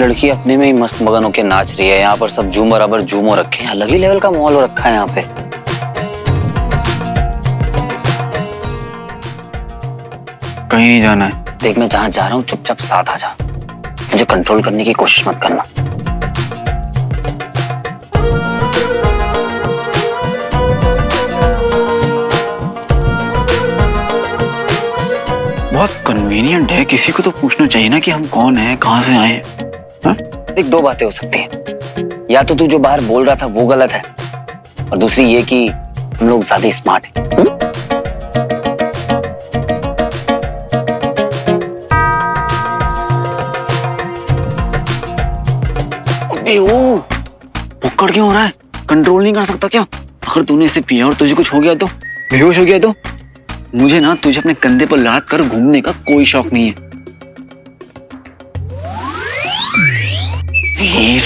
लड़की अपने में ही मस्त मगन होके नाच रही है, यहाँ पर सब झूम बराबर झूम हो रखे हैं, अलग ही लेवल का माहौल हो रखा है यहाँ पे। कहीं नहीं जाना है। देख मैं जहाँ जा रहा हूँ चुपचाप साथ आ जा, मुझे कंट्रोल करने की कोशिश मत करना। बहुत कन्वीनियंट है, किसी को तो पूछना चाहिए ना कि हम कौन हैं, कहाँ से आए हैं। देख दो बातें हो सकती हैं, या तो तू जो बाहर बोल रहा था वो गलत है, और दूसरी ये कि हम लोग ज्यादा स्मार्ट हैं। भुक्कड़ क्यों हो रहा है? कंट्रोल नहीं कर सकता क्या? अगर तूने इसे पिया और तुझे कुछ हो गया तो, बेहोश हो गया तो? मुझे ना तुझे अपने कंधे पर लाद कर घूमने का कोई शौक नहीं है। वीर,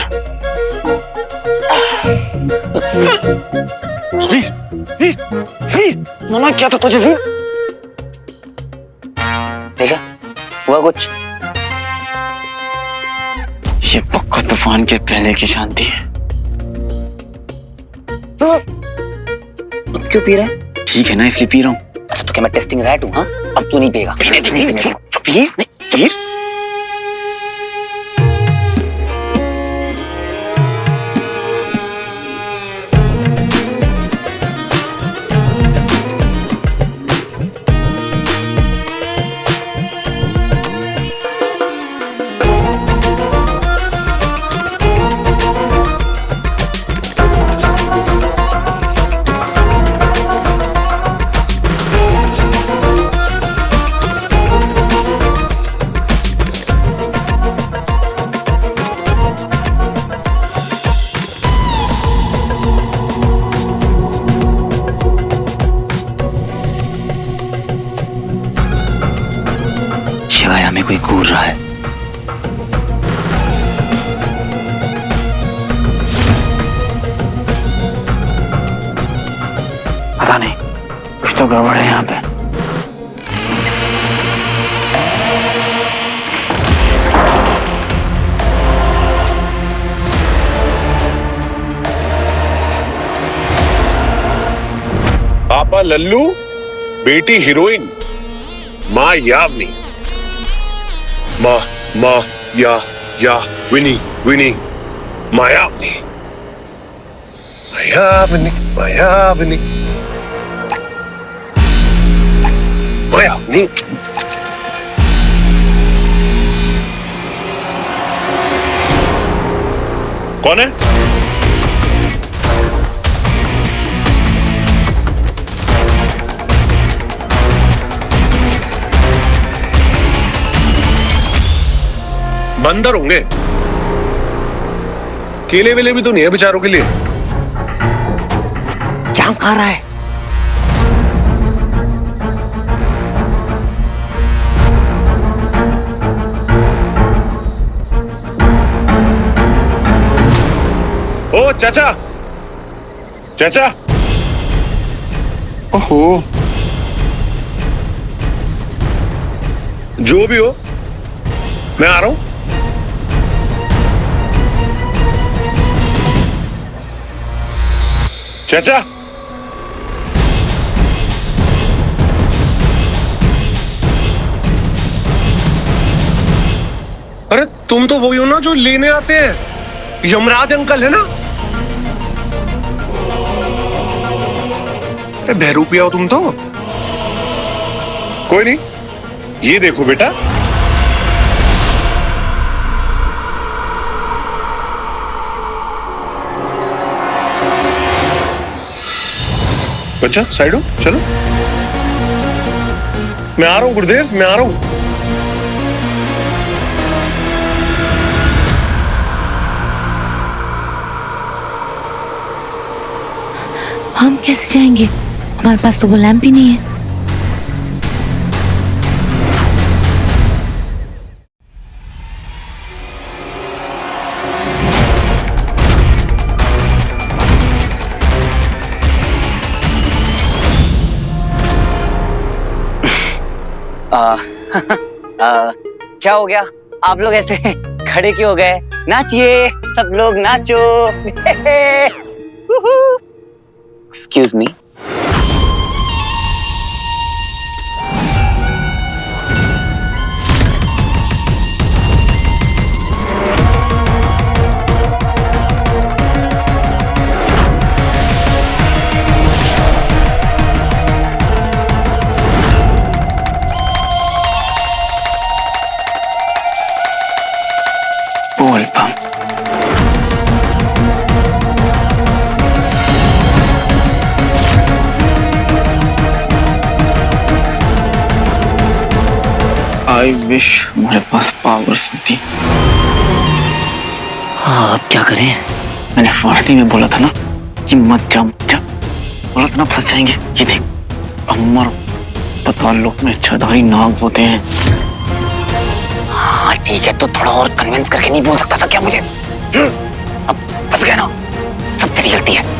वीर, वीर, वीर, मना क्या था तुझे वीर? देखा हुआ कुछ? ये पक्का तूफान के पहले की शांति है। अब क्यों पी रहा है? ठीक है ना, इसलिए पी रहा हूँ। अच्छा तो क्या मैं टेस्टिंग रैट हूँ? हाँ अब तू नहीं पिएगा। पीने दे, नहीं, वीर। शिवाय हमें कोई घूर रहा है। पता नहीं, कुछ तो गड़बड़ है यहाँ पे। पापा लल्लू, बेटी हीरोइन, माँ यावनी। माँ माँ या विनी विनी मायावनी मायावनी मायावनी मायावनी। कौन है? बंदर होंगे, केले वेले भी तो नहीं है बेचारों के लिए। जाम खा रहा है। ओ चाचा, चाचा। ओहो, जो भी हो मैं आ रहा हूं। चाचा, अरे तुम तो वही हो ना जो लेने आते हैं, यमराज अंकल है ना? अरे बहरूपिया हो तुम तो। कोई नहीं, ये देखो बेटा, बच्चा साइड हो, चलो। मैं आ रहा हूं गुरुदेव, मैं आ रहा हूं। हम कैसे जाएंगे? हमारे पास तो वो लैंप ही नहीं है। क्या हो गया? आप लोग ऐसे खड़े क्यों हो गए? नाचिए सब लोग, नाचो। Excuse me. बोल बम। आई विश हमारे पास पावर्स होती। हाँ, अब क्या करें? मैंने फारसी में बोला था ना कि मत जा मत जा, बोला था ना फंस जाएंगे। ये देख, अमर पताल लोक में इच्छाधारी नाग होते हैं। हाँ ठीक है, तो थोड़ा और कन्विंस करके नहीं बोल सकता था क्या मुझे? अब फंस गया ना, सब तेरी गलती है।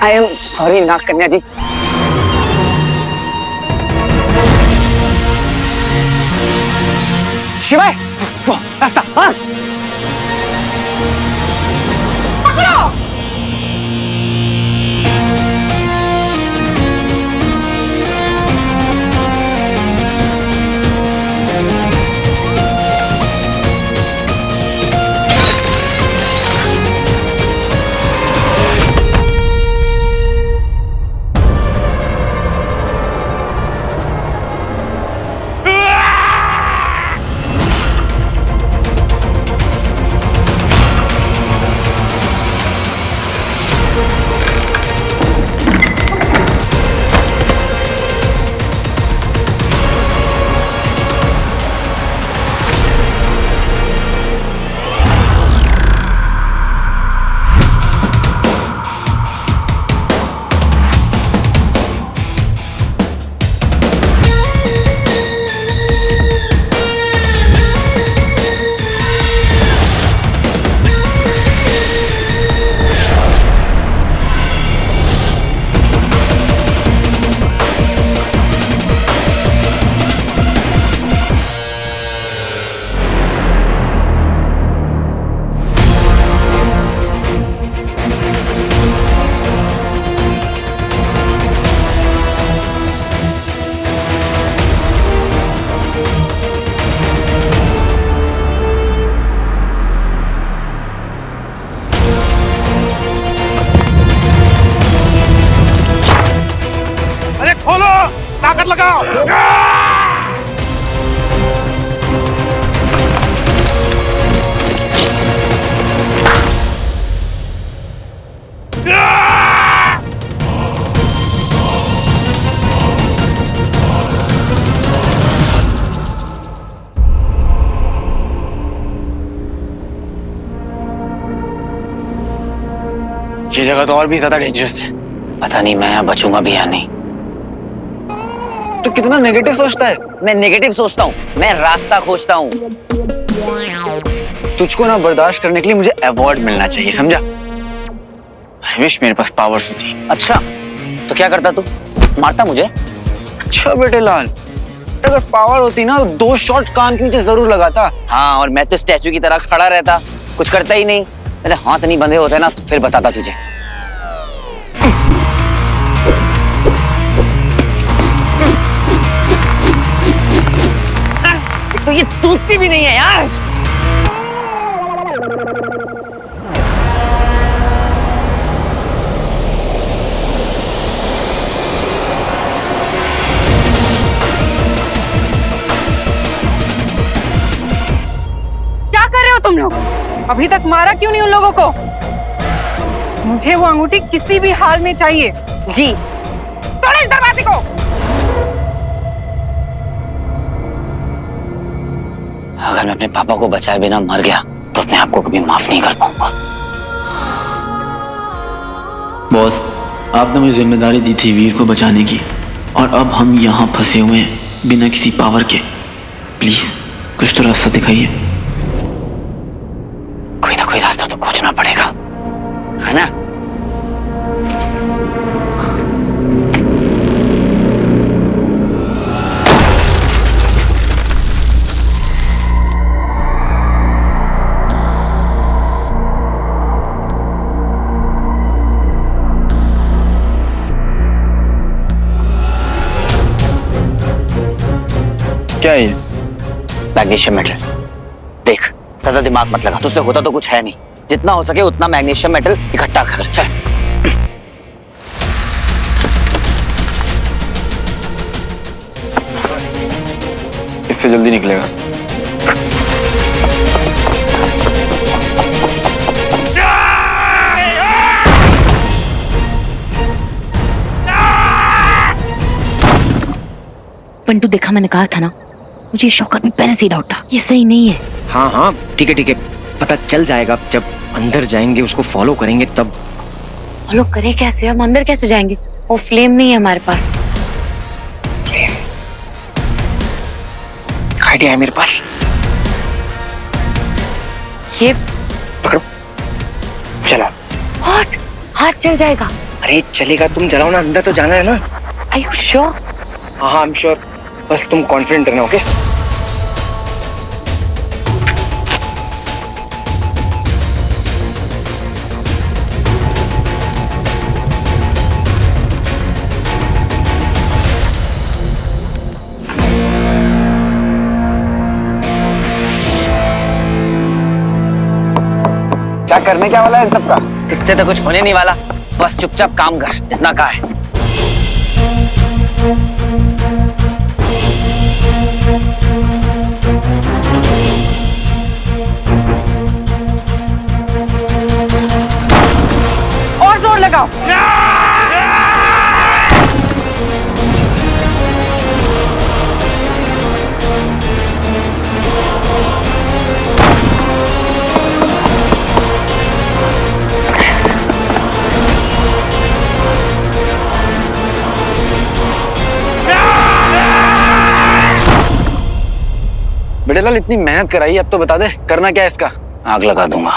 आई एम सॉरी नाग कन्या जी। शिवाय, वो रास्ता, हाँ। पकड़ो। ताकत लगाओ। ये जगह तो और भी ज्यादा डेंजरस है। पता नहीं मैं यहाँ बचूंगा भी या नहीं। तो कितना नेगेटिव सोचता है। मैं नेगेटिव सोचता हूँ, मैं रास्ता खोजता हूँ। तुझको ना बर्दाश्त करने के लिए मुझे अवार्ड मिलना चाहिए, समझा? आई विश मेरे पास पावर्स होती। अच्छा तो क्या करता तू? मारता मुझे? अच्छा बेटे लाल, अगर पावर होती ना तो 2 शॉट कान के नीचे जरूर लगाता। हाँ, और मैं तो स्टैचू की तरह खड़ा रहता, कुछ करता ही नहीं। मेरे हाथ नहीं बंधे होते ना तो फिर बताता तुझे। तो ये टूटती भी नहीं है यार। अभी तक मारा क्यों नहीं उन लोगों को? मुझे वो अंगूठी किसी भी हाल में चाहिए। जी, तोड़ो इस दरवाजे को। अगर मैं अपने पापा को बचाए बिना मर गया तो अपने आप को कभी माफ नहीं कर पाऊंगा। बॉस, आपने मुझे जिम्मेदारी दी थी वीर को बचाने की, और अब हम यहाँ फंसे हुए हैं बिना किसी पावर के। प्लीज कुछ तो रास्ता दिखाइए। कोई ना कोई रास्ता तो खोजना पड़ेगा, है ना? क्या है ये? Magnesium metal. देख, ज्यादा दिमाग मत लगा, तुझसे होता तो कुछ है नहीं। जितना हो सके उतना मैग्नीशियम मेटल इकट्ठा कर। चल। इससे जल्दी निकलेगा। पंटू, देखा, मैंने कहा था ना, मुझे शौकत में पहले से ही डाउट था, ये सही नहीं है। हाँ हाँ ठीक है, पता चल जाएगा। जब अंदर जाएंगे उसको फॉलो करेंगे तब। फॉलो करे कैसे? हम अंदर कैसे जाएंगे? वो फ्लेम नहीं है हमारे पास। आइडिया है मेरे पास। ये पकड़ो, चलो। हॉट हाथ चल जाएगा। अरे चलेगा, तुम जलाओ ना, अंदर तो जाना है ना। Are you sure? हाँ आई एम श्योर, बस तुम कॉन्फिडेंट रहना। ओके क्या करने क्या वाला है इन सबका? इससे तो कुछ होने नहीं वाला, बस चुपचाप काम कर जितना कहा है। और जोर लगाओ। बेटे लाल, इतनी मेहनत कराई, अब तो बता दे करना क्या है इसका? आग लगा दूंगा।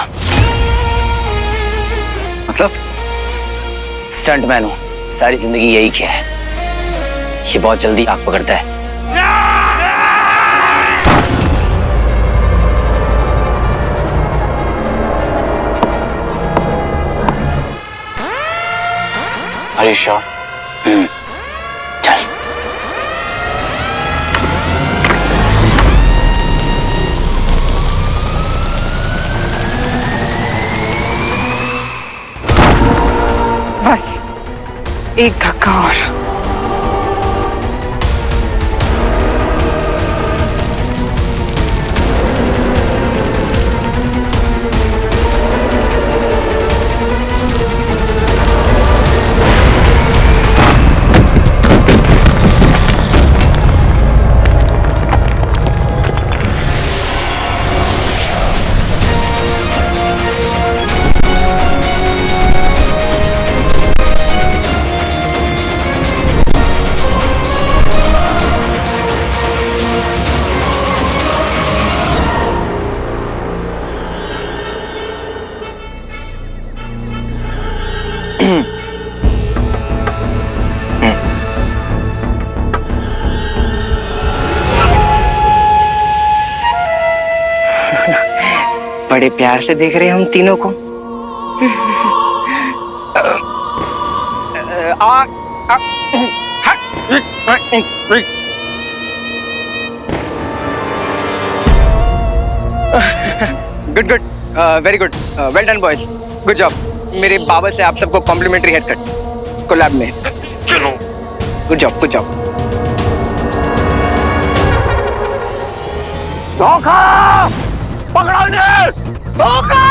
मतलब? स्टंटमैन हूं, सारी जिंदगी यही किया है। ये बहुत जल्दी आग पकड़ता है। Are you sure? चल। बस एक धक्का और। बड़े प्यार से देख रहे हैं हम तीनों को। Good good, very good, well done boys, good job. मेरे बाबा से आप सबको कॉम्प्लीमेंट्री हेयर कट कोलैब में। चलो, गुड जॉब गुड जॉब। धोखा! पकड़ो इन्हें! धोखा।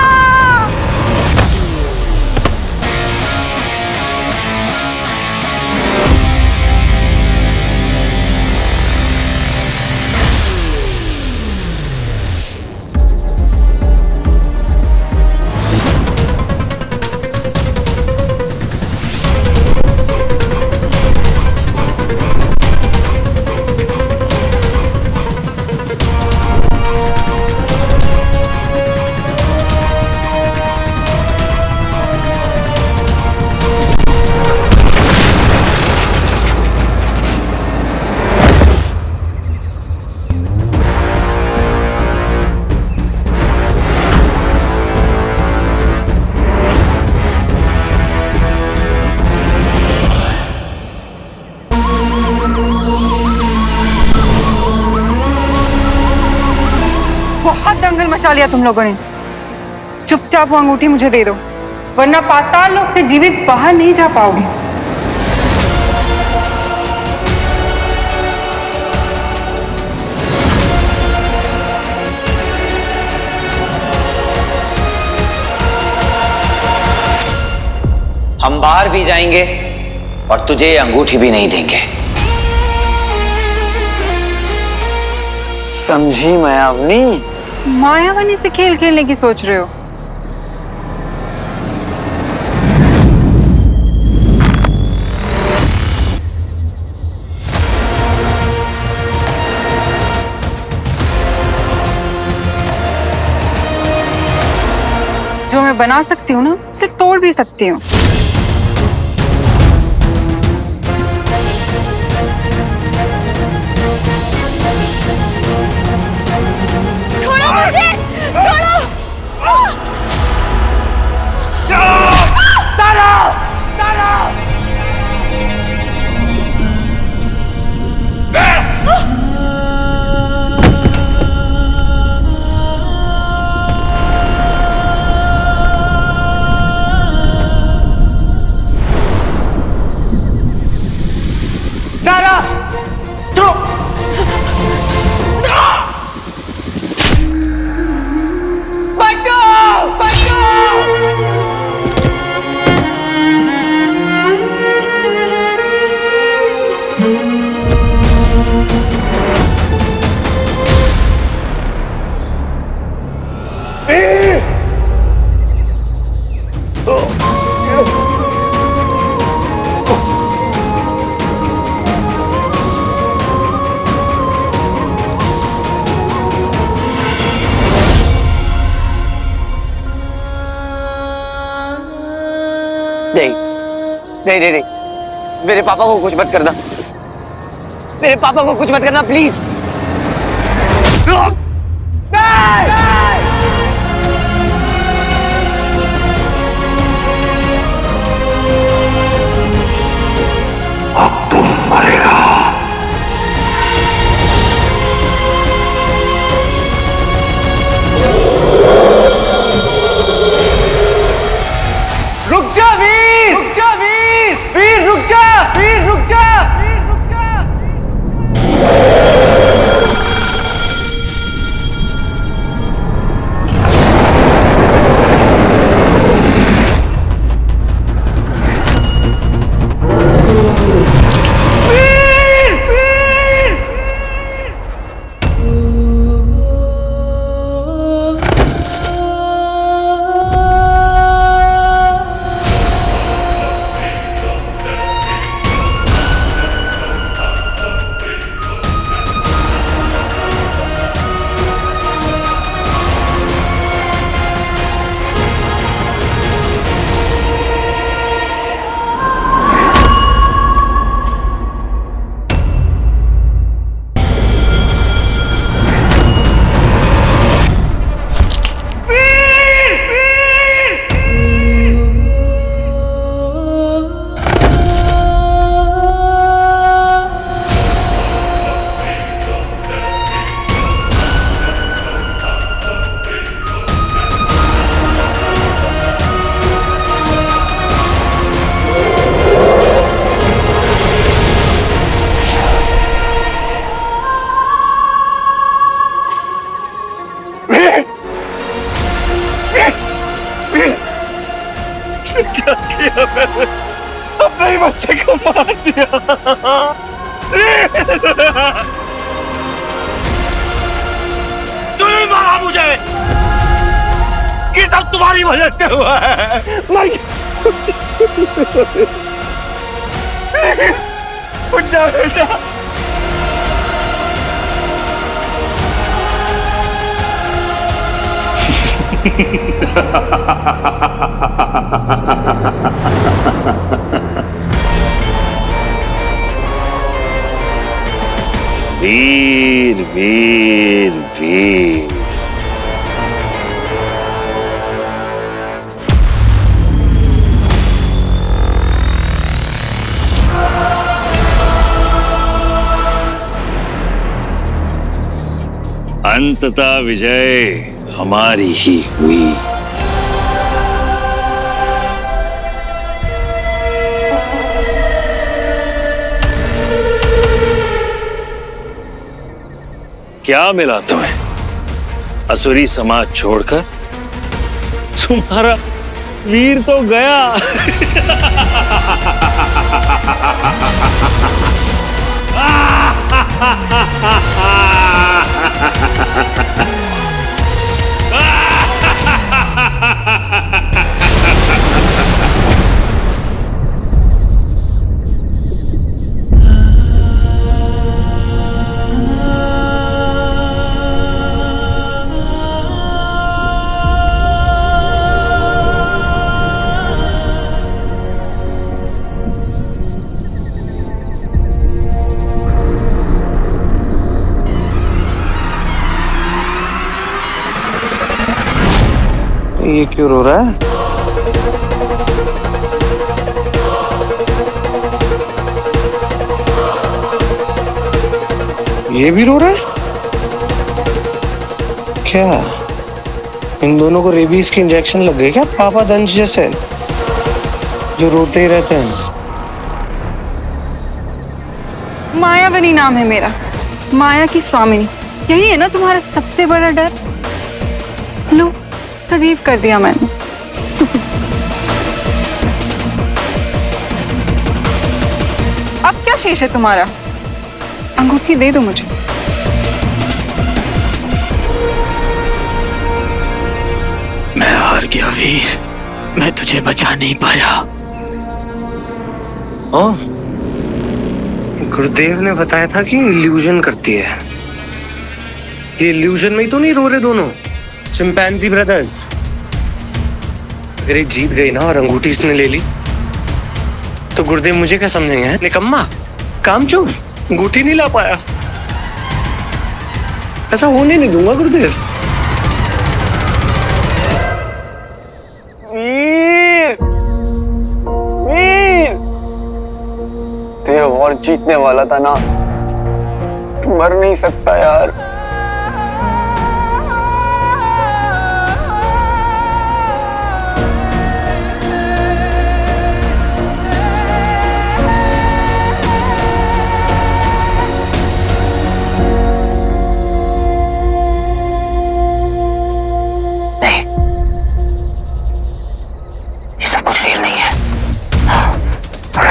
बहुत दंगल मचा लिया तुम लोगों ने। चुपचाप वो अंगूठी मुझे दे दो, वरना पाताल लोक से जीवित बाहर नहीं जा पाओगे। हम बाहर भी जाएंगे और तुझे ये अंगूठी भी नहीं देंगे। समझी मायावनी? मायावनी से खेल खेलने की सोच रहे हो? जो मैं बना सकती हूँ ना, उसे तोड़ भी सकती हूँ। छोड़ो मुझे, छोड़ो। नहीं नहीं नहीं, मेरे पापा को कुछ मत करना, मेरे पापा को कुछ मत करना प्लीज। अब तुम मरेगा। रुक जा वीर, रुक जा वीर, वीर रुक जा, वीर रुक जा, वीर रुक जा। अपने ही बच्चे को मार दिया। तूने मारा मुझे, ये सब तुम्हारी वजह से हुआ है। उठ जा बेटा। वीर वीर वीर। अंततः विजय हमारी ही हुई। क्या मिला तुम्हें असुरी समाज छोड़कर? तुम्हारा वीर तो गया। ये क्यों रो रहा है? ये भी रो रहा है? क्या इन दोनों को रेबीज की इंजेक्शन लग गई क्या? पापा दंश जैसे जो रोते ही रहते हैं। मायावनी नाम है मेरा, माया की स्वामिनी। यही है ना तुम्हारा सबसे बड़ा डर? लो, सजीव कर दिया मैंने। अब क्या शेष है तुम्हारा? अंगूठी दे दो मुझे। मैं हार गया वीर, मैं तुझे बचा नहीं पाया। हाँ, गुरुदेव ने बताया था कि इल्यूजन करती है। ये इल्यूजन में ही तो नहीं रो रहे दोनों चिंपैंजी ब्रदर्स। अगर ये जीत गई ना और अंगूठी इसने ले ली तो गुरुदेव मुझे क्या समझेंगे? निकम्मा, कामचोर, अंगूठी नहीं ला पाया। ऐसा होने नहीं दूंगा गुरुदेव। वीर, वीर, तो ये वॉर जीतने वाला था ना, तू मर नहीं सकता यार।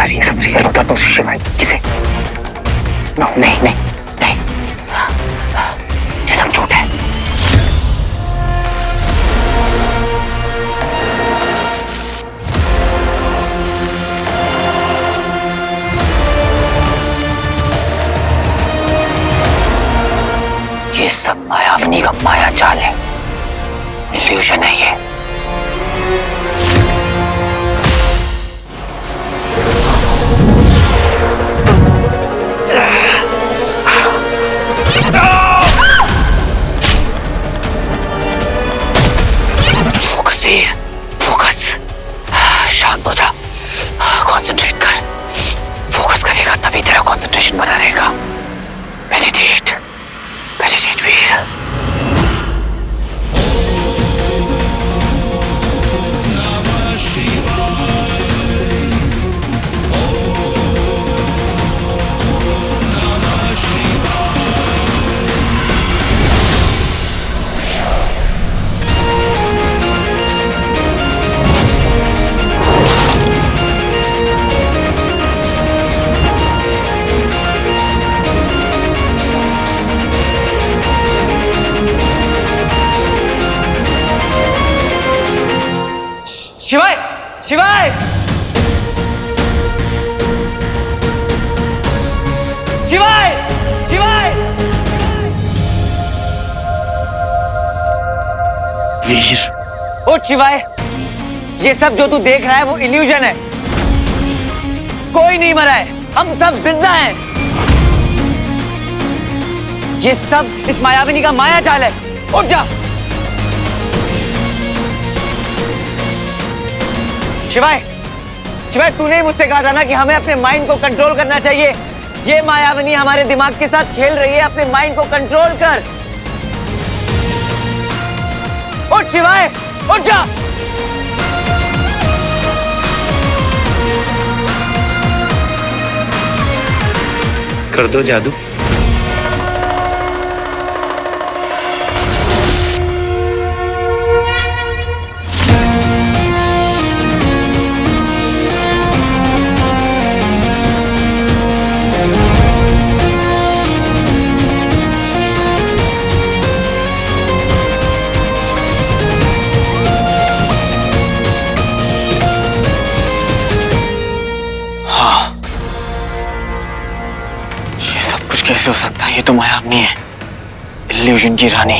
ये सब रियल होता तो शिवाय किसे? नो, नहीं नहीं नहीं, ये सब झूठ है। ये सब मायावनी का माया जाल है, इल्यूजन है ये। फोकस, शांत हो जा, कंसंट्रेट कर। फोकस करेगा तभी तेरा कंसंट्रेशन बना रहेगा। मेडिटेट, मेडिटेट वीर। वीर उठ शिवाय, ये सब जो तू देख रहा है वो इल्यूजन है। कोई नहीं मरा है, हम सब जिंदा हैं। ये सब इस मायाविनी का माया जाल है। उठ जा शिवाय। शिवाय, तूने ही मुझसे कहा था ना कि हमें अपने माइंड को कंट्रोल करना चाहिए। ये मायाविनी हमारे दिमाग के साथ खेल रही है। अपने माइंड को कंट्रोल कर। उठ शिवाय, उठ जा। कर दो जादू। कैसे हो सकता है? ये तो मायाविनी है, इल्यूजन की रानी।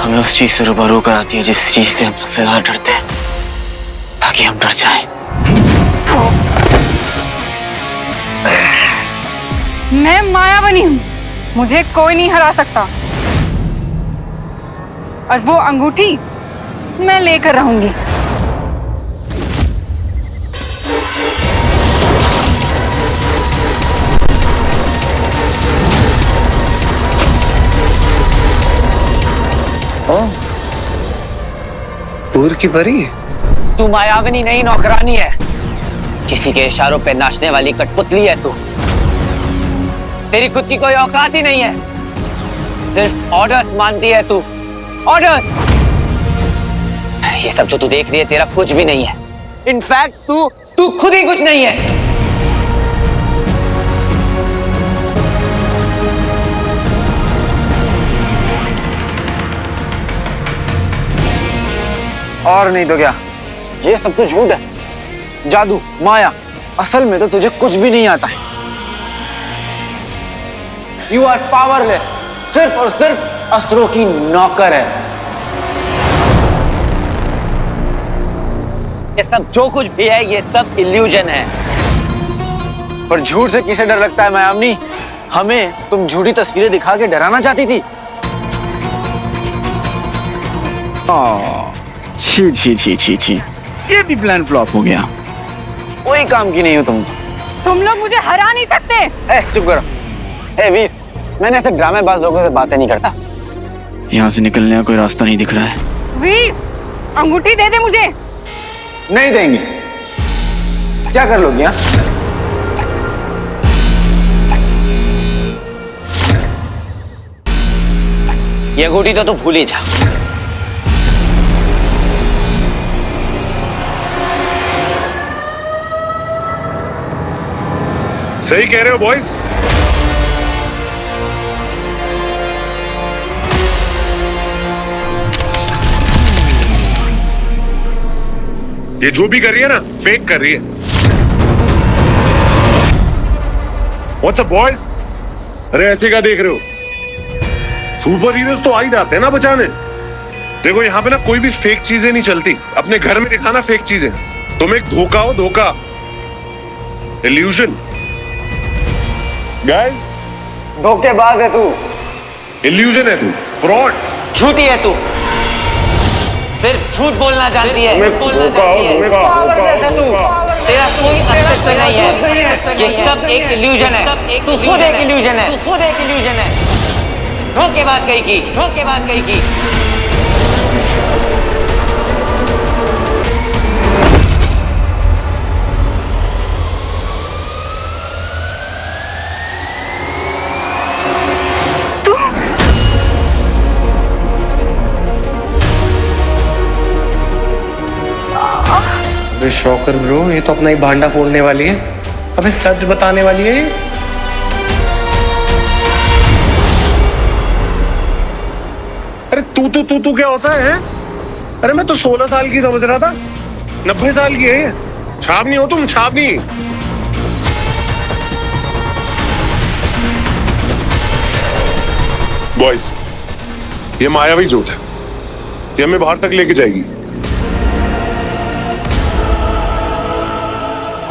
हमें उस चीज से रूबरू कराती है जिस चीज से हम सबसे ज्यादा डरते हैं, ताकि हम डर जाएं। मैं मायाविनी हूँ, मुझे कोई नहीं हरा सकता। और वो अंगूठी मैं लेकर रहूंगी। पूर की परी? तू मायाविनी नहीं, नौकरानी है। किसी के इशारों पे नाचने वाली कठपुतली है तू। तेरी खुद की कोई औकात ही नहीं है। सिर्फ ऑर्डर्स मानती है तू, ऑर्डर्स। ये सब जो तू देख रही है तेरा कुछ भी नहीं है। इनफैक्ट तू खुद ही कुछ नहीं है। और नहीं तो क्या, ये सब तो झूठ है, जादू, माया। असल में तो तुझे कुछ भी नहीं आता है। यू आर पावरलेस, सिर्फ और सिर्फ असुरों की नौकर है। ये सब जो कुछ भी है ये सब इल्यूजन है। पर झूठ से किसे डर लगता है मायाविनी? हमें तुम झूठी तस्वीरें दिखा के डराना चाहती थी। छी छी छी छी छी, ये भी प्लान फ्लॉप हो गया। कोई काम की नहीं हो तुम तो। तुम लोग मुझे हरा नहीं सकते। चुप करो। वीर, मैंने ऐसे ड्रामेबाज लोगों से बातें नहीं करता। यहाँ से निकलने का कोई रास्ता नहीं दिख रहा है। वीर, अंगूठी दे दे मुझे। नहीं देंगे। क्या कर लोगी? यहाँ ये अंगूठी तो तू भूल ही जा। सही कह रहे हो बॉयज। ये जो भी कर रही है ना, फेक कर रही है। What's up boys? अरे ऐसे क्या देख रहे हो? सुपर हीरोज तो आ ही जाते हैं ना बचाने। देखो यहाँ पे ना कोई भी फेक चीजें नहीं चलती। अपने घर में दिखाना फेक चीजें, तुम एक धोखा हो, धोखा, इल्यूजन। गाइस, धोखेबाज है तू, इल्यूजन है तू, फ्रॉड, झूठी है तू, सिर्फ झूठ बोलना जानती है। पावरलेस है तू। तेरा कोई अस्तित्व नहीं है। ये सब एक इल्यूजन है। तू खुद एक इल्यूजन है। तू खुद एक इल्यूजन है। धोखेबाज कहीं की, धोखेबाज कहीं की। शौकर ब्रो, ये तो अपना ही भांडा फोड़ने वाली है। अबे सच बताने वाली है ये। अरे तू क्या होता है? अरे मैं तो 16 साल की समझ रहा था, 90 साल की है ये। छावनी हो तुम, छावनी। बॉयज, ये मायावी जोत है, ये हमें बाहर तक लेके जाएगी।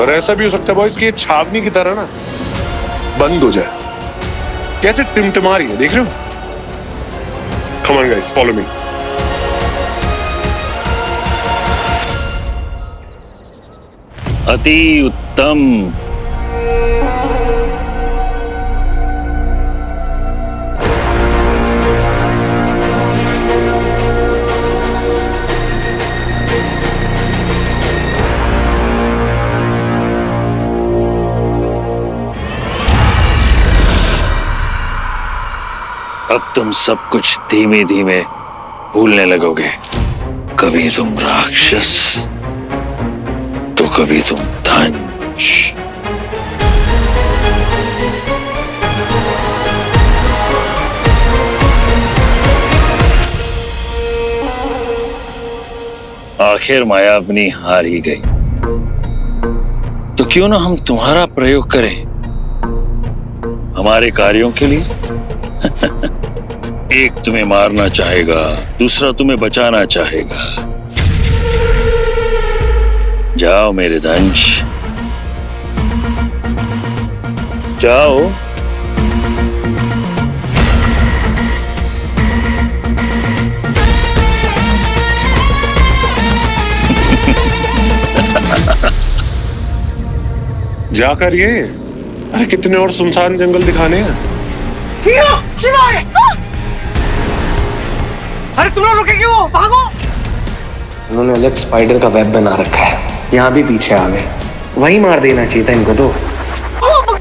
और ऐसा भी हो सकता है बॉयज कि ये छावनी की तरह ना बंद हो जाए। कैसे टिमटिमा रही है, देख रहे हो? Come on guys, follow me. अति उत्तम। अब तुम सब कुछ धीमे धीमे भूलने लगोगे। कभी तुम राक्षस तो कभी तुम धंश। आखिर माया अपनी हार ही गई, तो क्यों ना हम तुम्हारा प्रयोग करें हमारे कार्यों के लिए। एक तुम्हें मारना चाहेगा, दूसरा तुम्हें बचाना चाहेगा। जाओ मेरे धंश, जाओ। जाकर ये, अरे कितने और सुनसान जंगल दिखाने हैं। अरे तुम लोग रुके क्यों? भागो! उन्होंने अलग स्पाइडर का वेब बना रखा है, यहाँ भी पीछे आ गए। वही मार देना चाहिए था इनको तो।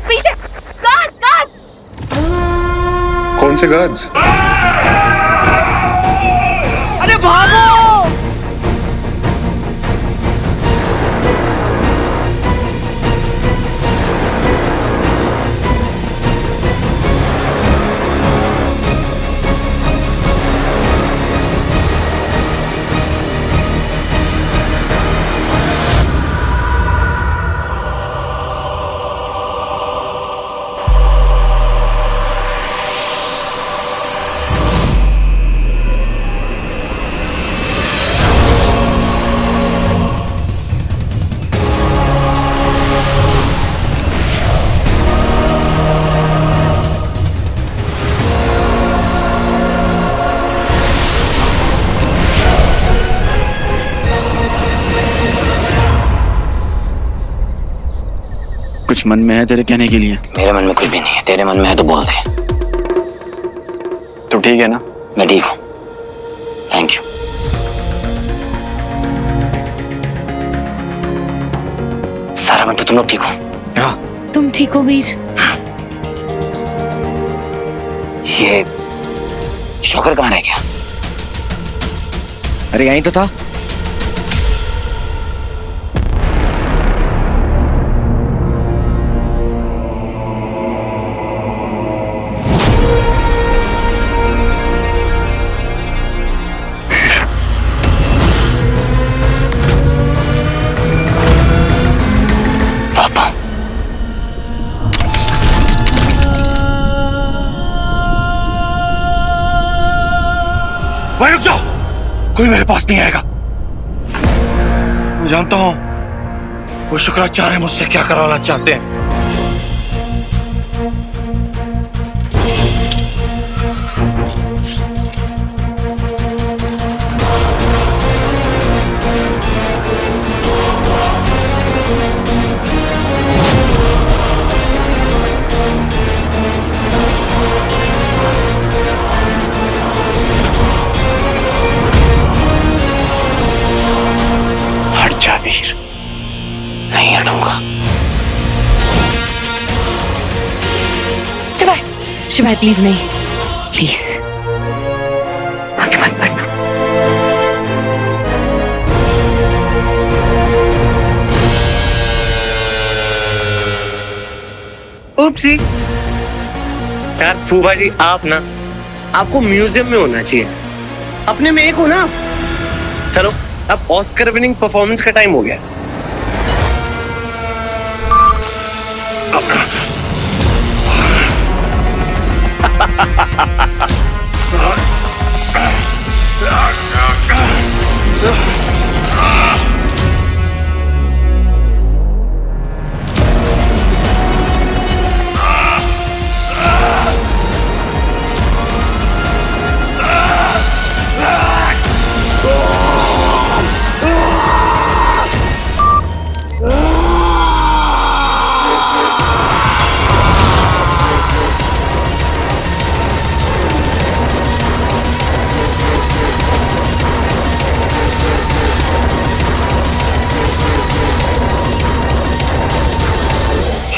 पीछे गार्ड्स गार्ड्स। कौन से गार्ड्स? अरे भागो! कुछ मन में है तेरे कहने के लिए? मेरे मन में कुछ भी नहीं है, तेरे मन में है तो बोल दे। तो ठीक है ना? मैं ठीक हूँ, थैंक यू। सारा मंटू, तुम लोग ठीक हो? हाँ। तुम ठीक हो वीर? ये शौकर कहाँ रह गया? अरे यहीं तो था। भाई रुक जाओ, कोई मेरे पास नहीं आएगा। मैं जानता हूं वो शुक्राचार्य मुझसे क्या करवाना चाहते हैं। वीर, नहीं हटूंगा। शिवाय, शिवाय प्लीज नहीं, प्लीज आगे मत बढ़ना। उपसी यार, फूफा जी आप ना, आपको म्यूजियम में होना चाहिए, अपने में एक हो ना। चलो अब ऑस्कर विनिंग परफॉर्मेंस का टाइम हो गया।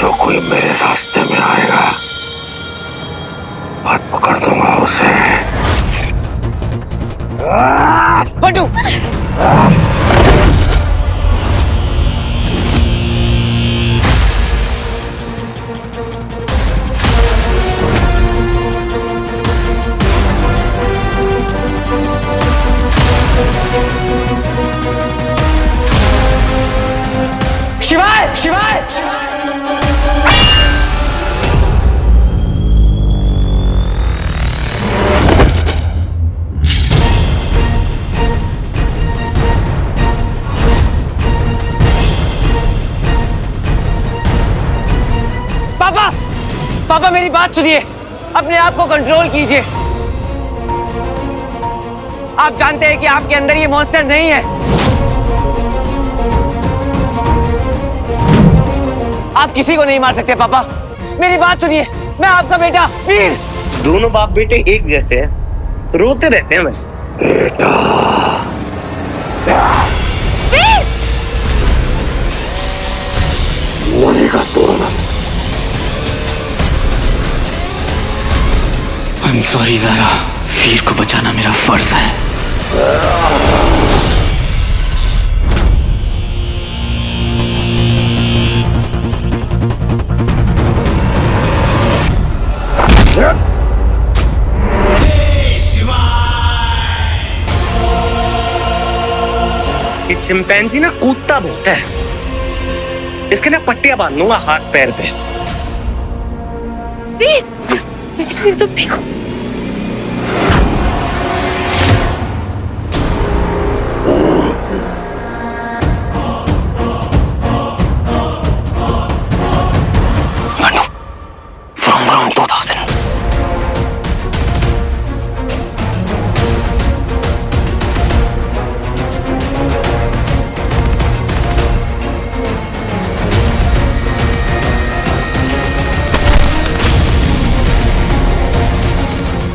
जो कोई मेरे रास्ते में आएगा हाथ पकड़ दूंगा उसे। बंटू शिवाय शिवाय पापा पापा मेरी बात सुनिए, अपने आप को कंट्रोल कीजिए। आप जानते हैं कि आपके अंदर ये मॉन्स्टर नहीं है। आप किसी को नहीं मार सकते पापा, मेरी बात सुनिए। मैं आपका बेटा वीर। दोनों बाप बेटे एक जैसे हैं, रोते रहते हैं बस। आई एम सॉरी ज़ारा, वीर को बचाना मेरा फर्ज है। ये चिंपैंजी ना कूदता बहुत है, इसके ना पट्टियां बांध लूंगा हाथ पैर पे। वीर तुम देखो, From 2000.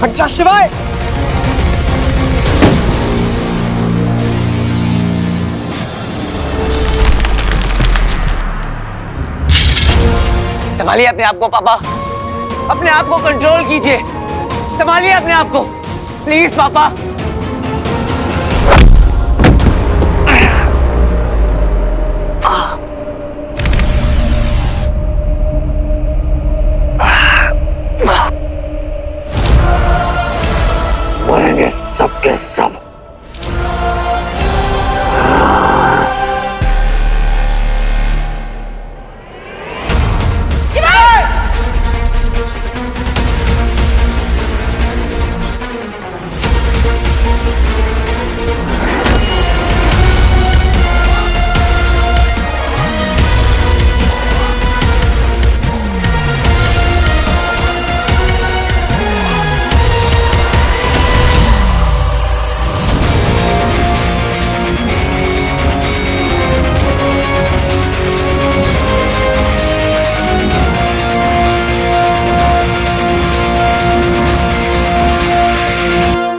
हट जा शिवाय। संभालिए अपने आप को पापा, अपने आप को कंट्रोल कीजिए। संभालिए अपने आप को प्लीज पापा। मरेंगे सबके सब।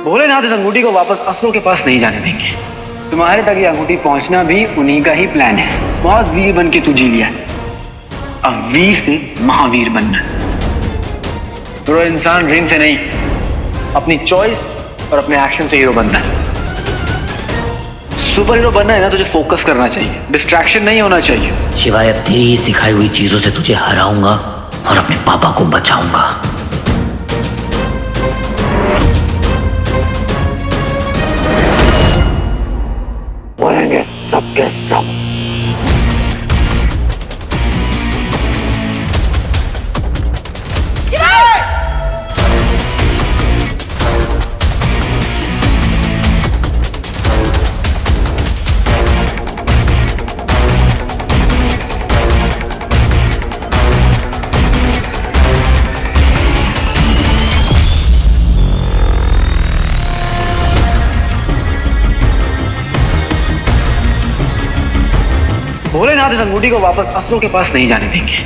भोलेनाथ इस अंगूठी को वापस असुरों के पास नहीं जाने देंगे। तुम्हारे तक ये अंगूठी पहुंचना भी उन्हीं का ही प्लान है। बहुत वीर बन के तू जी लिया, अब वीर से महावीर बनना। तो इंसान रिंग से नहीं, अपनी चॉइस और अपने एक्शन से हीरो बनना है। सुपर हीरो बनना है ना, तुझे फोकस करना चाहिए, डिस्ट्रैक्शन नहीं होना चाहिए। शिवाय तेरी सिखाई हुई चीजों से तुझे हराऊंगा और अपने पापा को बचाऊंगा। मरेंगे सबके सब। भोलेनाथ इस अंगूठी को वापस असुरों के पास नहीं जाने देंगे।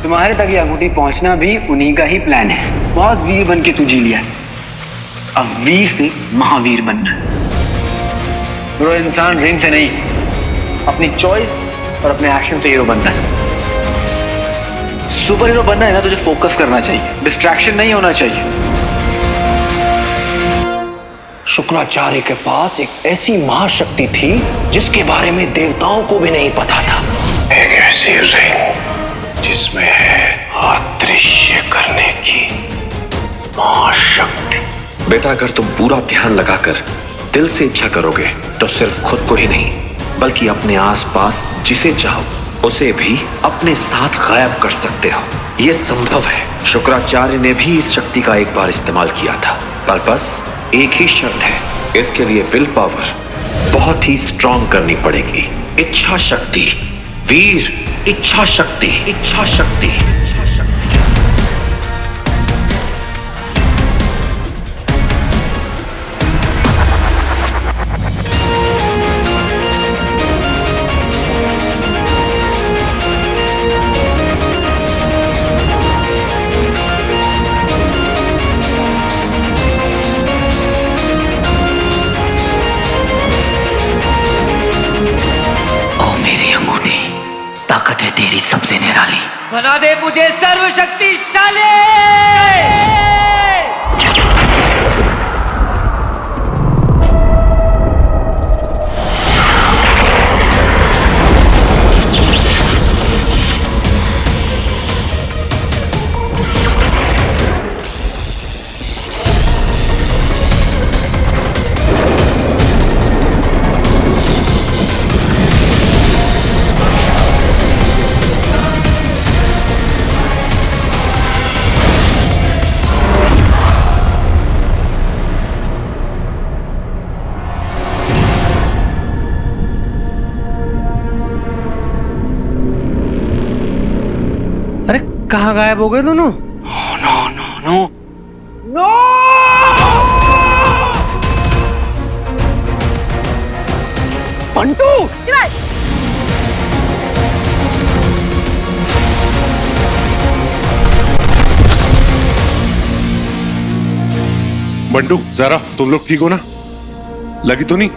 तुम्हारे तक ये अंगूठी पहुंचना भी उन्हीं का ही प्लान है। बहुत वीर बन के तू जी लिया, अब वीर से महावीर बनना। तो इंसान रिंग से नहीं, अपनी चॉइस और अपने एक्शन से हीरो बनता है। सुपर हीरो बनना है ना, तुझे फोकस करना चाहिए, डिस्ट्रैक्शन नहीं होना चाहिए। शुक्राचार्य के पास एक ऐसी महाशक्ति थी जिसके बारे में देवताओं को भी नहीं पता था। एक ऐसी रिंग जिसमें है अदृश्य करने की महाशक्ति। बेटा, अगर तुम पूरा ध्यान लगाकर दिल से इच्छा करोगे तो सिर्फ खुद को ही नहीं बल्कि अपने आसपास जिसे चाहो उसे भी अपने साथ गायब कर सकते हो। यह संभव है। शुक्राचार्य ने भी इस शक्ति का एक बार इस्तेमाल किया था, पर बस एक ही शर्त है, इसके लिए विल पावर बहुत ही स्ट्रॉन्ग करनी पड़ेगी। इच्छा शक्ति वीर, इच्छा शक्ति, इच्छा शक्ति, इच्छा शक्ति। ताकत है तेरी सबसे निराली। बना दे मुझे सर्वशक्तिशाली। अरे कहाँ गायब हो गए दोनों? No no no no! Bantu! Bantu, Zara, तुम लोग ठीक हो ना? लगी तो नहीं?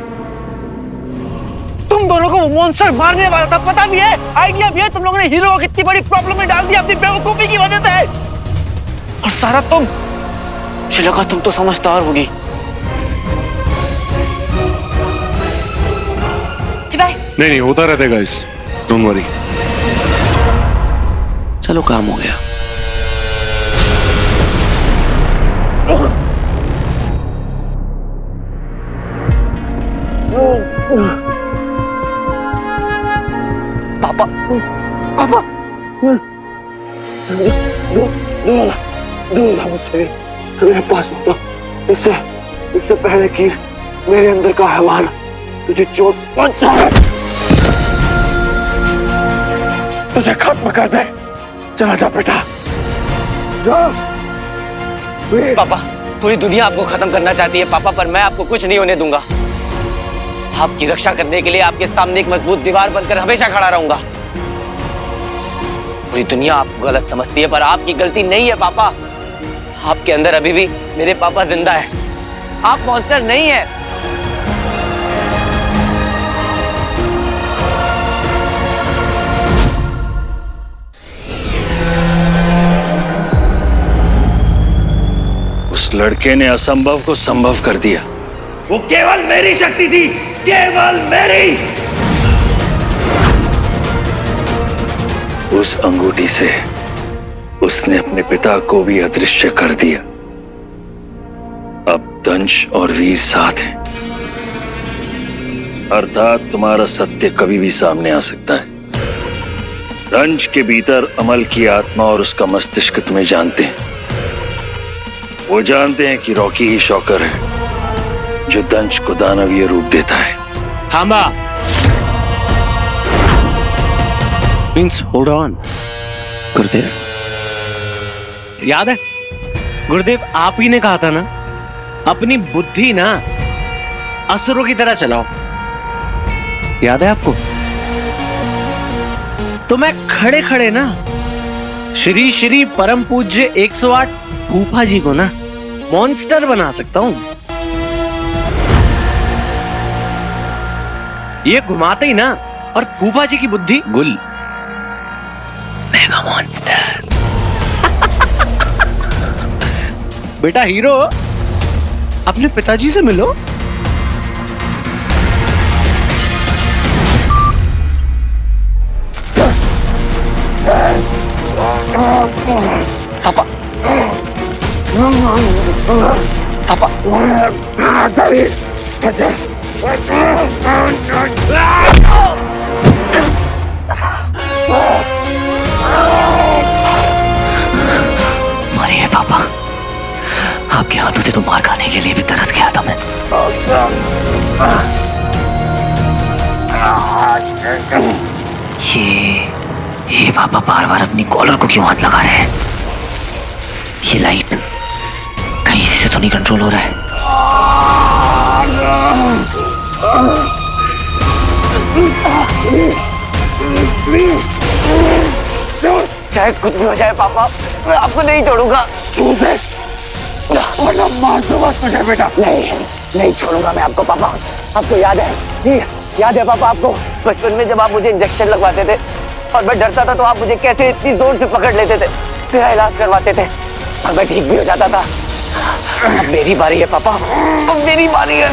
तुम दोनों को वो मॉन्स्टर मारने वाला था, पता भी है, आइडिया भी है। तुम लोगों ने हीरो को कितनी बड़ी प्रॉब्लम में डाल दिया अपनी बेवकूफी की वजह से। और सारा तुम, मुझे लगा तुम तो समझदार होगी। नहीं, होता रहता है गाइस, डोंट वरी। चलो, काम हो गया। पापा, पापा, दूर मुझसे, मेरे पास मत। इससे पहले कि मेरे अंदर का हैवान तुझे चोट पहुंचाए, तुझे खत्म कर दे। चला जा बेटा, जा। पापा, पूरी दुनिया आपको खत्म करना चाहती है पापा, पर मैं आपको कुछ नहीं होने दूंगा। आपकी रक्षा करने के लिए आपके सामने एक मजबूत दीवार बनकर हमेशा खड़ा रहूंगा। पूरी दुनिया आपको गलत समझती है, पर आपकी गलती नहीं है पापा। आपके अंदर अभी भी मेरे पापा जिंदा है। आप मॉन्स्टर नहीं है। उस लड़के ने असंभव को संभव कर दिया। वो केवल मेरी शक्ति थी, केवल मेरी। उस अंगूठी से उसने अपने पिता को भी अदृश्य कर दिया। अब दंश और वीर साथ हैं, अर्थात तुम्हारा सत्य कभी भी सामने आ सकता है। दंश के भीतर अमल की आत्मा और उसका मस्तिष्क तुम्हें जानते हैं। वो जानते हैं कि रॉकी ही शॉकर है जो दंश को दानवीय रूप देता है। थांबा। Means hold on. गुरुदेव, याद है गुरुदेव, आप ही ने कहा था ना, अपनी बुद्धि ना असुरों की तरह चलाओ। याद है आपको? तो मैं खड़े खड़े ना श्री श्री परम पूज्य 108 फूफा जी को ना मॉन्स्टर बना सकता हूं। ये घुमाते ही ना, और फूफा जी की बुद्धि गुल। Mega monster. बेटा हीरो, अपने पिताजी से मिलो। पापा पापा मारिए पापा, आपके हाथों से तो मार खाने के लिए भी तरस गया था मैं। ये पापा बार बार अपनी कॉलर को क्यों हाथ लगा रहे हैं? ये लाइट कहीं इसी से तो नहीं कंट्रोल हो रहा है। चाहे कुछ भी हो जाए पापा, मैं आपको नहीं छोड़ूंगा। मार दो बस मुझे बेटा। नहीं छोड़ूंगा मैं आपको पापा। आपको याद है, याद है पापा आपको बचपन में जब आप मुझे इंजेक्शन लगवाते थे और मैं डरता था तो आप मुझे कैसे इतनी जोर से पकड़ लेते थे, मेरा इलाज करवाते थे और मैं ठीक भी हो जाता था। अब मेरी बारी है पापा, अब मेरी बारी है।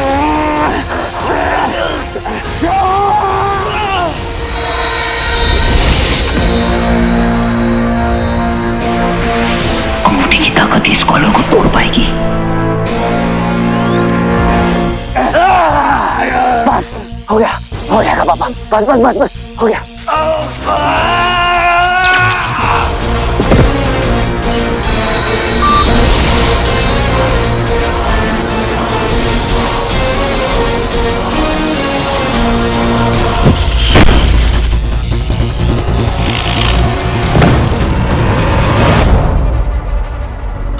अंगूठी की ताकत इस कॉलर को तोड़ पाएगी। बस हो गया, हो जाएगा पापा। बस बस बस बस हो गया।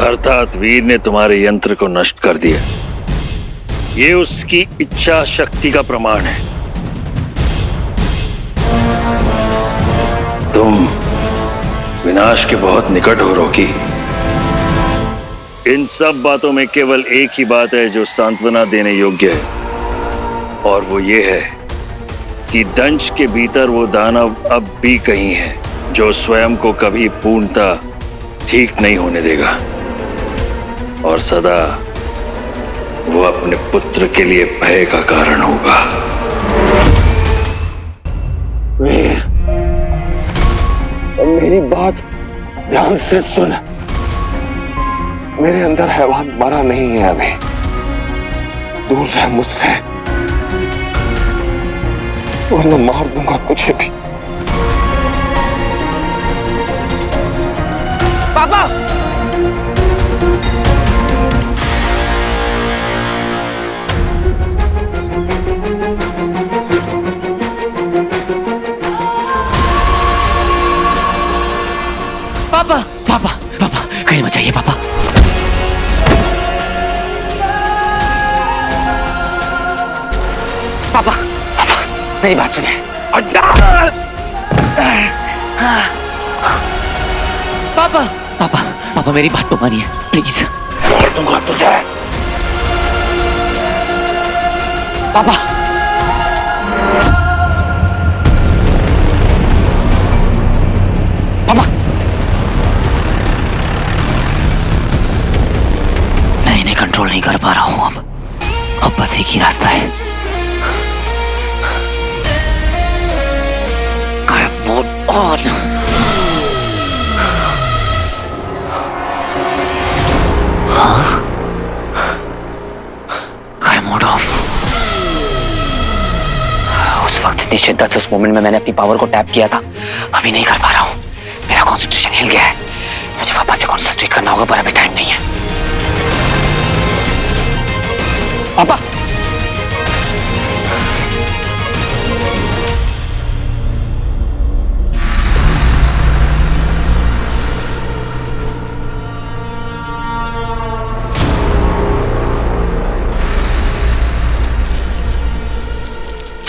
अर्थात वीर ने तुम्हारे यंत्र को नष्ट कर दिया। ये उसकी इच्छा शक्ति का प्रमाण है। तुम विनाश के बहुत निकट हो रॉकी। इन सब बातों में केवल एक ही बात है जो सांत्वना देने योग्य है, और वो ये है कि दंश के भीतर वो दानव अब भी कहीं है जो स्वयं को कभी पूर्णता ठीक नहीं होने देगा, और सदा वो अपने पुत्र के लिए भय का कारण होगा। वीर, मेरी बात ध्यान से सुन। मेरे अंदर हैवान मरा नहीं है अभी। दूर रह मुझसे, वरना मार दूंगा तुझे भी। पापा पापा पापा पापा कहीं बचाइए पापा। पापा पापा मेरी बात सुनिए। पापा पापा पापा मेरी बात तो मानिए प्लीज। मार दूंगा तुझे। पापा पापा मैं इन्हें कंट्रोल नहीं कर पा रहा हूं। अब बस एक ही रास्ता है। Mode on. हाँ? Mode off. उस वक्त इतनी शिद्दत से उस मोमेंट में मैंने अपनी पावर को टैप किया था, अभी नहीं कर पा रहा हूँ। मेरा कंसंट्रेशन हिल गया है। मुझे वापस से कंसंट्रेट करना होगा, पर अभी टाइम नहीं है। पापा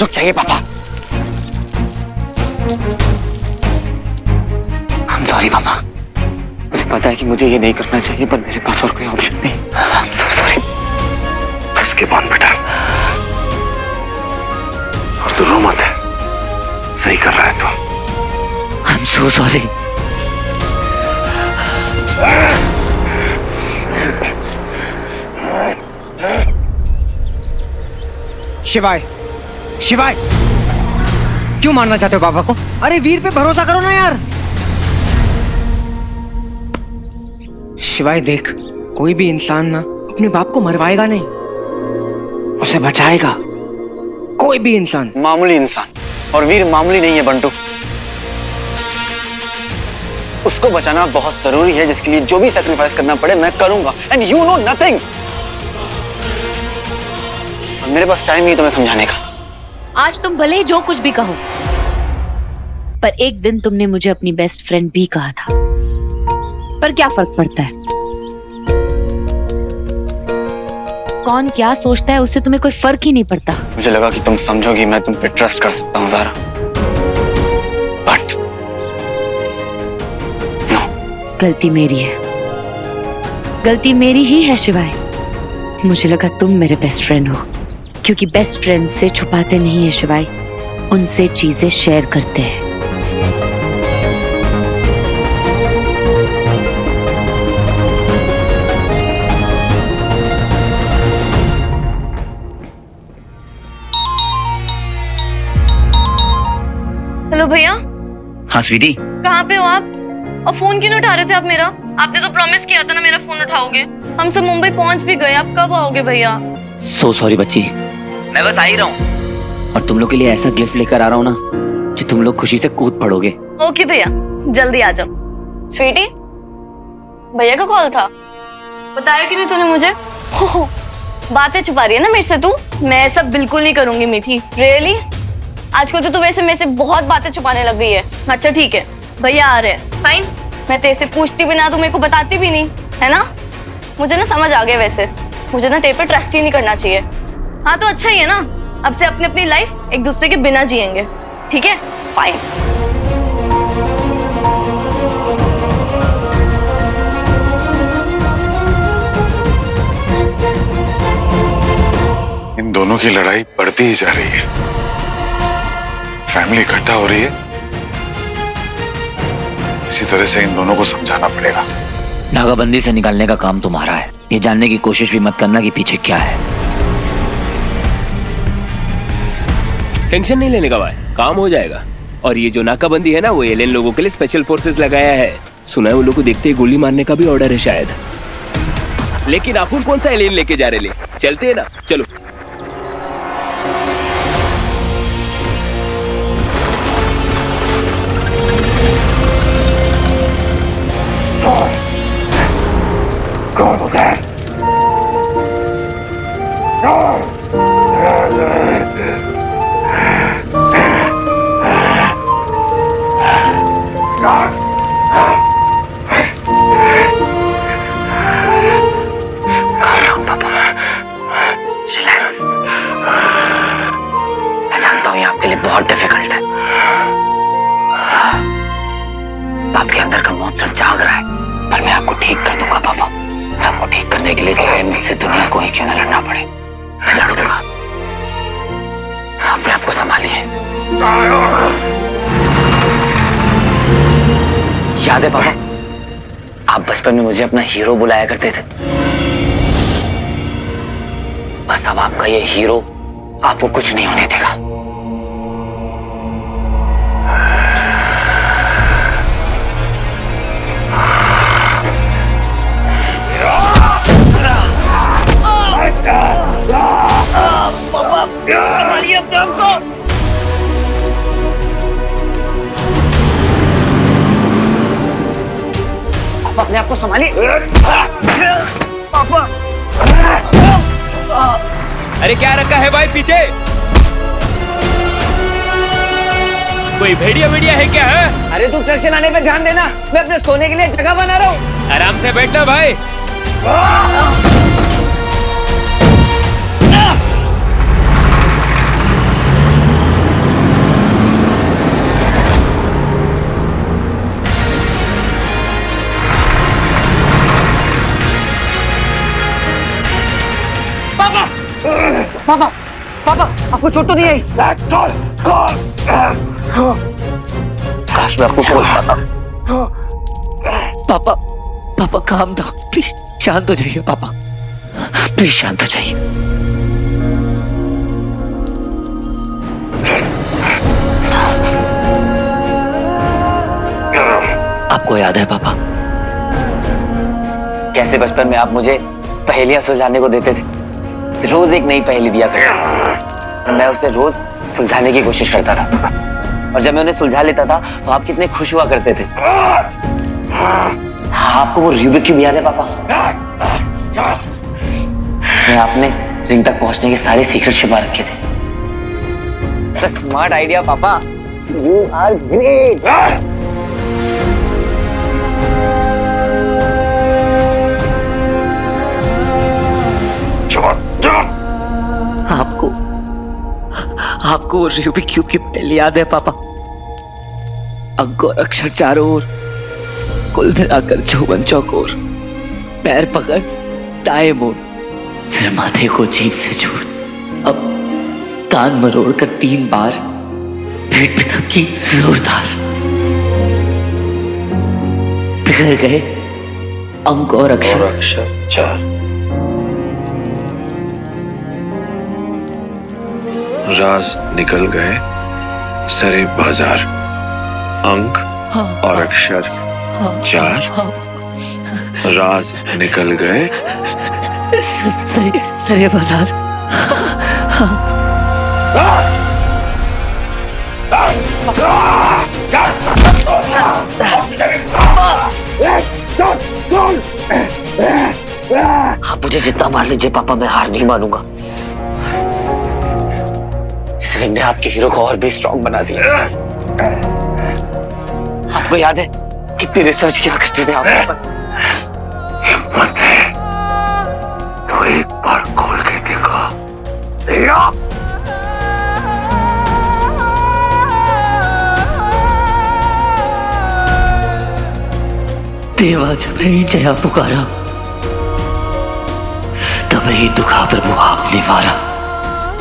रुक जाइए पापा। I'm sorry पापा। मुझे पता है कि मुझे ये नहीं करना चाहिए, पर मेरे पास और कोई ऑप्शन नहीं। I'm so sorry। उसके बाद बेटा, और तू रो मत, सही कर रहा है तू। I'm so sorry। शिवाय, शिवाय, क्यों मारना चाहते हो पापा को? अरे वीर पे भरोसा करो ना यार। शिवाय देख, कोई भी इंसान ना अपने बाप को मरवाएगा नहीं, उसे बचाएगा। कोई भी इंसान। मामूली इंसान, और वीर मामूली नहीं है बंटू। उसको बचाना बहुत जरूरी है, जिसके लिए जो भी सैक्रिफाइस करना पड़े मैं करूंगा। And you know nothing. मेरे पास टाइम नहीं तुम्हें समझाने का। आज तुम भले ही जो कुछ भी कहो, पर एक दिन तुमने मुझे अपनी बेस्ट फ्रेंड भी कहा था। पर क्या फर्क पड़ता है? कौन क्या सोचता है उससे तुम्हें कोई फर्क ही नहीं पड़ता। मुझे लगा कि तुम समझोगी, मैं तुम पे ट्रस्ट कर सकता हूँ ज़ारा, बट नो। गलती मेरी है, गलती मेरी ही है शिवाय। मुझे लगा तुम मेरे बेस्ट फ्रेंड हो, क्योंकि बेस्ट फ्रेंड से छुपाते नहीं है शिवाय, उनसे चीजें शेयर करते हैं। हेलो भैया। हाँ स्वीटी, कहाँ पे हो आप? और फोन क्यों नहीं उठा रहे थे आप मेरा? आपने तो प्रॉमिस किया था ना मेरा फोन उठाओगे। हम सब मुंबई पहुंच भी गए, आप कब आओगे भैया? सो सॉरी बच्ची, मैं बस आ ही रहा हूँ, और तुम लोग के लिए ऐसा गिफ्ट लेकर आ रहा हूँ ना कि तुम लोग खुशी से कूद पड़ोगे। ओके भैया, जल्दी आ जाओ। स्वीटी, भैया का कॉल था, बताया कि नहीं तूने मुझे? हो, बातें छुपा रही है ना मेरे से तू? मैं सब बिल्कुल नहीं करूंगी मीठी। रियली? आजकल तो तू वैसे मेरे से बहुत बातें छुपाने लग गई है। अच्छा ठीक है, भैया आ रहे हैं, फाइन। मैं तेरे से पूछती भी ना, तू मेरे को बताती भी नहीं, है ना? मुझे ना समझ आ गया, वैसे मुझे ना तेरे पे ट्रस्ट ही नहीं करना चाहिए। हाँ तो अच्छा ही है ना, अब से अपनी अपनी लाइफ एक दूसरे के बिना जिएंगे, ठीक है? फाइन। इन दोनों की लड़ाई बढ़ती ही जा रही है, फैमिली इकट्ठा हो रही है। इसी तरह से इन दोनों को समझाना पड़ेगा। नाकाबंदी से निकालने का काम तुम्हारा है, ये जानने की कोशिश भी मत करना कि पीछे क्या है। टेंशन नहीं लेने का भाई, काम हो जाएगा। और ये जो नाकाबंदी है ना, वो एलियन लोगों के लिए स्पेशल फोर्सेस लगाया है। सुना है उन लोगों को देखते ही गोली मारने का भी ऑर्डर है शायद। लेकिन आप कौन सा एलियन लेके जा रहे? चलते हैं ना, चलो। बहुत डिफिकल्ट है। आपके अंदर का मॉन्स्टर जाग रहा है, पर मैं आपको ठीक कर दूंगा पापा। मैं आपको ठीक करने के लिए चाहे मुझसे दुनिया को ही क्यों न लड़ना पड़े, मैं लड़ूंगा। अपने आप को संभालिए। याद है पापा, आप बचपन में मुझे अपना हीरो बुलाया करते थे। बस अब आपका ये हीरो आपको कुछ नहीं होने देगा। संभालिए अपने आप को। आप अपने आप को संभालिए। पापा, अरे क्या रखा है भाई पीछे? कोई भेड़िया भेड़िया है क्या है? अरे तू ट्रक चलाने पे ध्यान देना, मैं अपने सोने के लिए जगह बना रहा हूँ। आराम से बैठना भाई। पापा, पापा, आपको चोट तो नहीं आई? काश मैं आपको बोल पाता। पापा, पापा काम डाउन प्लीज, शांत हो जाइए पापा, प्लीज शांत हो जाइए। आपको याद है पापा, कैसे बचपन में आप मुझे पहेलियां सुलझाने को देते थे? रोज एक नई पहेली दिया करते थे और मैं उसे रोज सुलझाने की कोशिश करता था, और जब मैं उन्हें सुलझा लेता था तो आप कितने खुश हुआ करते थे। हाँ, आपको वो रूबिक क्यूब याद है पापा? उसमें आपने रिंग तक पहुंचने के सारे सीक्रेट छिपा रखे थे। स्मार्ट आइडिया पापा, यू आर ग्रेट। आपको वो रूबिक क्यूब की पहेली याद है पापा? अंक और अक्षर चारों ओर, कुल मिलाकर 54 चौकोर, पैर पकड़ दाएं मोड़, फिर माथे को जीभ से जोड़, अब कान मरोड़ कर 3 बार, पेट पे थपकी जोरदार, बिखर गए अंक और अक्षर 4। राज निकल गए सरे बाजार, अंक और अक्षर 4। राज निकल गए सरे बाजार। आप मुझे जितना मार लीजिए पापा, मैं हार नहीं मानूंगा। इस रिंग ने आपके हीरो को और भी स्ट्रॉन्ग बना दिया। आपको याद है कितनी रिसर्च किया करते थे आप? हिम्मत है तो एक बार खोल के देखो। देवा जब ही जया पुकारा, तब ही दुखा प्रभु आपने वारा,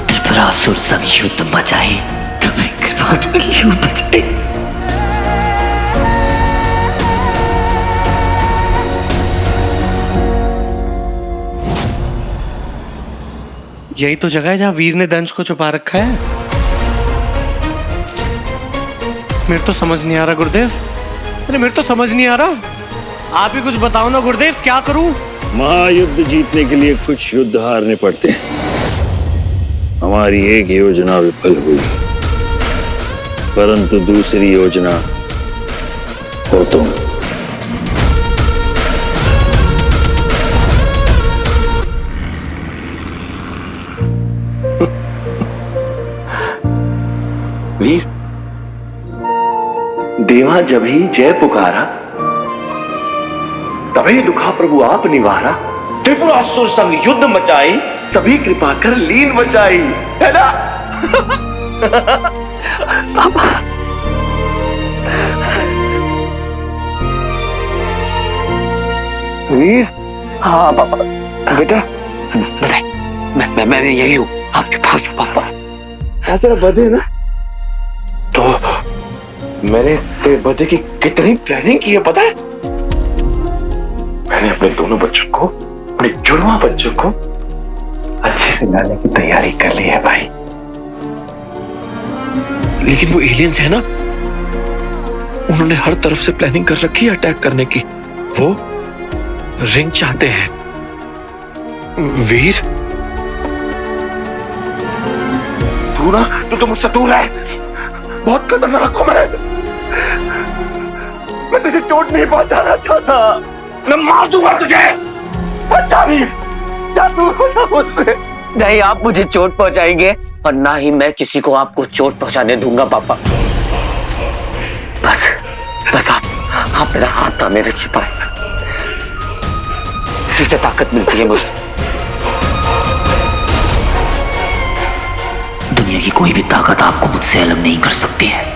त्रिपुरासुर संग युद्ध मचाई, तब ही कृपा कलियुग बचाई। यही तो जगह है जहां वीर ने दंश को छुपा रखा है। मेरे तो समझ नहीं आ रहा गुरुदेव, अरे मेरे तो समझ नहीं आ रहा। आप ही कुछ बताओ ना गुरुदेव, क्या करूं? महायुद्ध जीतने के लिए कुछ युद्ध हारने पड़ते हैं। हमारी एक योजना विफल हुई, परंतु दूसरी योजना हो तुम। वीर, देवा जब ही जय पुकारा, तभी दुखा प्रभु आप निवारा, त्रिपुरासुर संग युद्ध मचाई, सभी कृपा कर लीन बचाई, है ना? वीर, हाँ पापा, बेटा मैं यही हूँ आपके पास पापा। ऐसा बधे ना, तो मैंने तेरे बर्थडे की कितनी प्लानिंग की है पता है? मैंने अपने दोनों बच्चों को, अपने जुड़वा बच्चों को अच्छे से लाने की तैयारी कर ली है भाई। लेकिन वो एलियंस है ना, उन्होंने हर तरफ से प्लानिंग कर रखी है अटैक करने की। वो रिंग चाहते हैं। वीर, तू तो मुझसे दूर है, बहुत खतरनाक हूं मैं तुझे चोट नहीं पहुंचाना चाहता, मैं मार दूंगा तुझे। अच्छा वीर, जा दूर हो जा मुझसे। नहीं, आप मुझे चोट पहुंचाएंगे और ना ही मैं किसी को आपको चोट पहुंचाने दूंगा पापा। बस आप मेरा हाथ थामे रखिए पापा, इससे ताकत मिलती है मुझे। दुनिया की कोई भी ताकत आपको मुझसे अलग नहीं कर सकती है।